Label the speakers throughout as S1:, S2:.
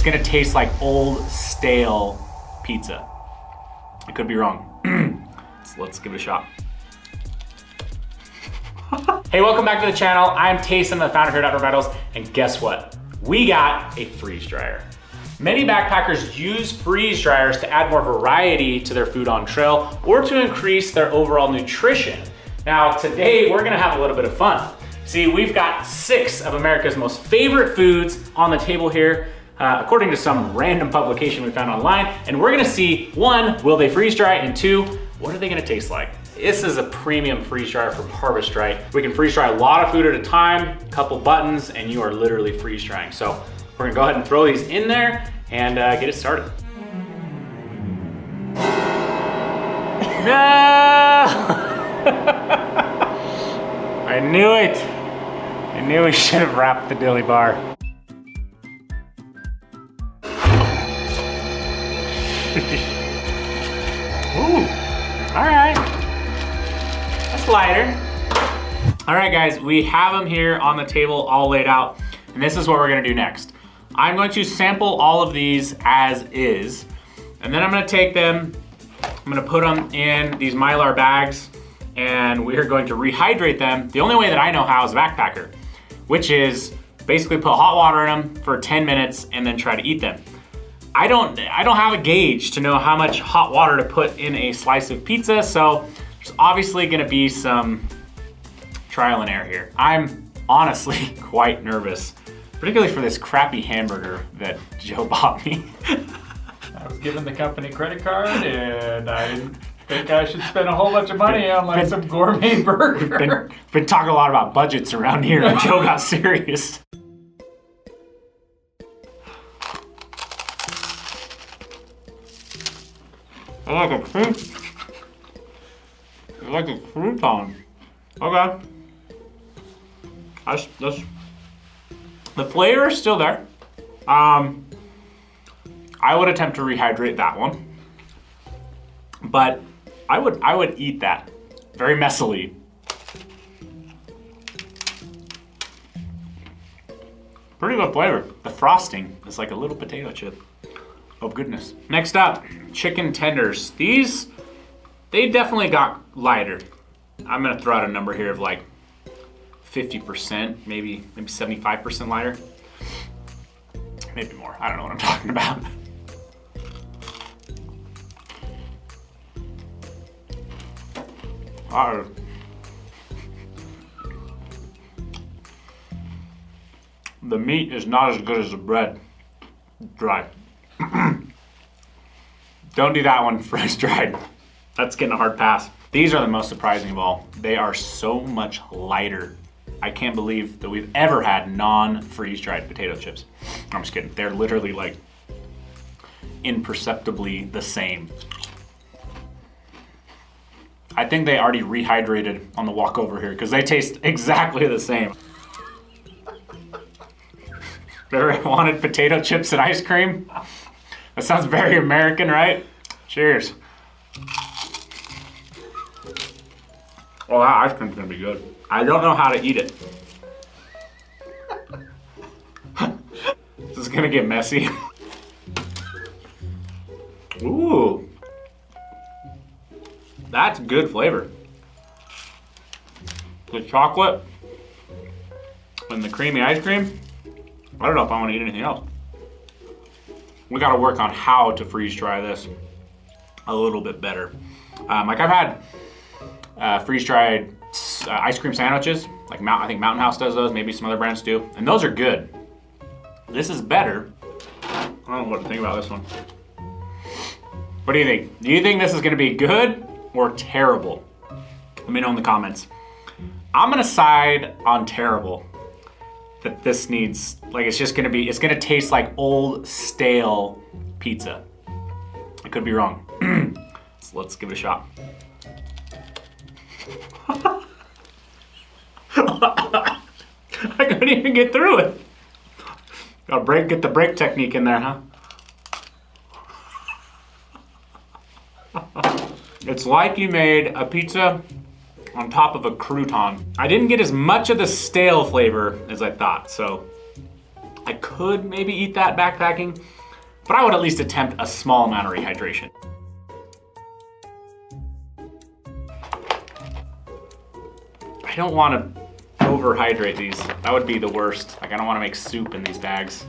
S1: gonna taste like old, stale pizza. I could be wrong. So let's give it a shot. Hey, welcome back to the channel. I'm Tayson, the founder here at Underquilts, and guess what? We got a freeze dryer. Many backpackers use freeze dryers to add more variety to their food on trail or to increase their overall nutrition. Now, today we're gonna have a little bit of fun. See, we've got 6 of America's most favorite foods on the table here, according to some random publication we found online, and we're gonna see, 1, will they freeze dry, and 2, what are they gonna taste like? This is a premium freeze dryer from Harvest Right. We can freeze dry a lot of food at a time, a couple buttons, and you are literally freeze drying. So we're gonna go ahead and throw these in there and get it started. No! I knew it. I knew we should have wrapped the dilly bar. Ooh, all right. That's lighter. All right, guys, we have them here on the table all laid out, and this is what we're gonna do next. I'm going to sample all of these as is, and then I'm gonna take them, I'm gonna put them in these Mylar bags, and we're going to rehydrate them the only way that I know how as a backpacker, which is basically put hot water in them for 10 minutes and then try to eat them. I don't have a gauge to know how much hot water to put in a slice of pizza, so there's obviously gonna be some trial and error here. I'm honestly quite nervous, particularly for this crappy hamburger that Joe bought me.
S2: I was given the company credit card and I didn't think I should spend a whole bunch of money on like some gourmet burger.
S1: Been talking a lot about budgets around here and Joe got serious. I like a crouton. Okay. The flavor is still there. I would attempt to rehydrate that one, but I would eat that very messily. Pretty good flavor. The frosting is like a little potato chip. Oh goodness. Next up, chicken tenders. These, they definitely got lighter. I'm gonna throw out a number here of like 50%, maybe 75% lighter. Maybe more, I don't know what I'm talking about. The meat is not as good as the bread. Dry. Don't do that one freeze dried. That's getting a hard pass. These are the most surprising of all. They are so much lighter. I can't believe that we've ever had non-freeze dried potato chips. I'm just kidding. They're literally like imperceptibly the same. I think they already rehydrated on the walk over here because they taste exactly the same. Ever wanted potato chips and ice cream? That sounds very American, right? Cheers. Oh, that ice cream's gonna be good. I don't know how to eat it. This is gonna get messy. Ooh. That's good flavor. The chocolate and the creamy ice cream. I don't know if I want to eat anything else. We got to work on how to freeze dry this a little bit better. Like I've had freeze dried ice cream sandwiches, like I think Mountain House does those, maybe some other brands do, and those are good. This is better. I don't know what to think about this one. What do you think? Do you think this is going to be good or terrible? Let me know in the comments. I'm going to side on terrible. That this needs, like it's gonna taste like old, stale pizza. I could be wrong. So let's give it a shot. I couldn't even get through it. Get the break technique in there, huh? It's like you made a pizza on top of a crouton. I didn't get as much of the stale flavor as I thought, so I could maybe eat that backpacking, but I would at least attempt a small amount of rehydration. I don't want to overhydrate these. That would be the worst. Like, I don't want to make soup in these bags.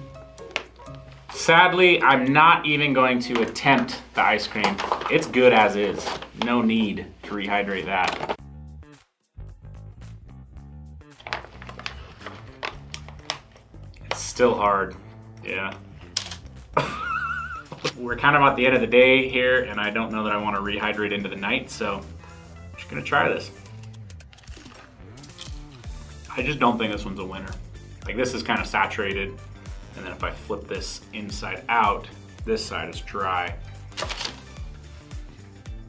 S1: Sadly, I'm not even going to attempt the ice cream. It's good as is. No need to rehydrate that. It's still hard, yeah. We're kind of at the end of the day here, and I don't know that I want to rehydrate into the night, so I'm just gonna try this. I just don't think this one's a winner. Like, this is kind of saturated, and then if I flip this inside out, this side is dry.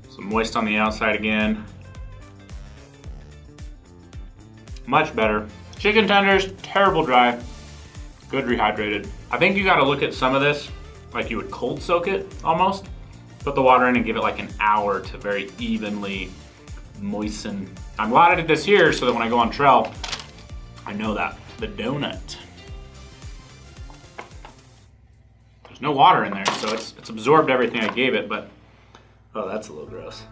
S1: So moist on the outside again. Much better. Chicken tenders, terrible dry, good rehydrated. I think you gotta look at some of this like you would cold soak it almost. Put the water in and give it like an hour to very evenly moisten. I'm glad I did this here so that when I go on trail, I know that. The donut. There's no water in there, so it's absorbed everything I gave it, but, oh, that's a little gross.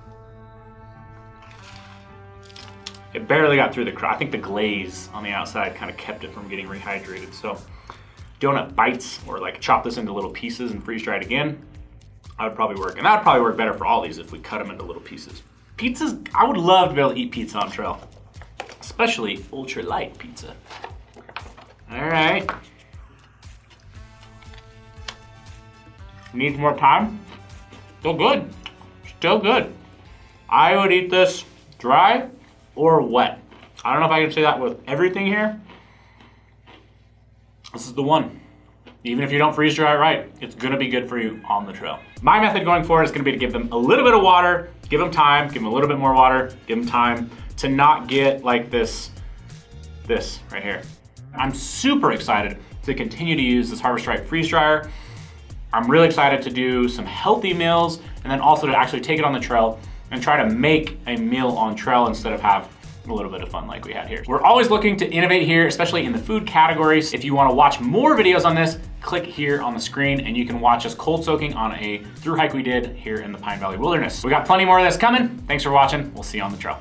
S1: It barely got through the crust. I think the glaze on the outside kind of kept it from getting rehydrated. So donut bites, or like chop this into little pieces and freeze dry it again, that would probably work. And that would probably work better for all these if we cut them into little pieces. Pizzas, I would love to be able to eat pizza on trail, especially ultra light pizza. All right. Needs more time. Still good. Still good. I would eat this dry or wet. I don't know if I can say that with everything here. This is the one. Even if you don't freeze dry it right, it's gonna be good for you on the trail. My method going forward is gonna be to give them a little bit of water, give them time, give them a little bit more water, give them time to not get like this right here. I'm super excited to continue to use this Harvest Right freeze dryer. I'm really excited to do some healthy meals, and then also to actually take it on the trail and try to make a meal on trail instead of have a little bit of fun like we had here. We're always looking to innovate here, especially in the food categories. If you want to watch more videos on this, click here on the screen and you can watch us cold soaking on a through hike we did here in the Pine Valley Wilderness. We got plenty more of this coming. Thanks for watching. We'll see you on the trail.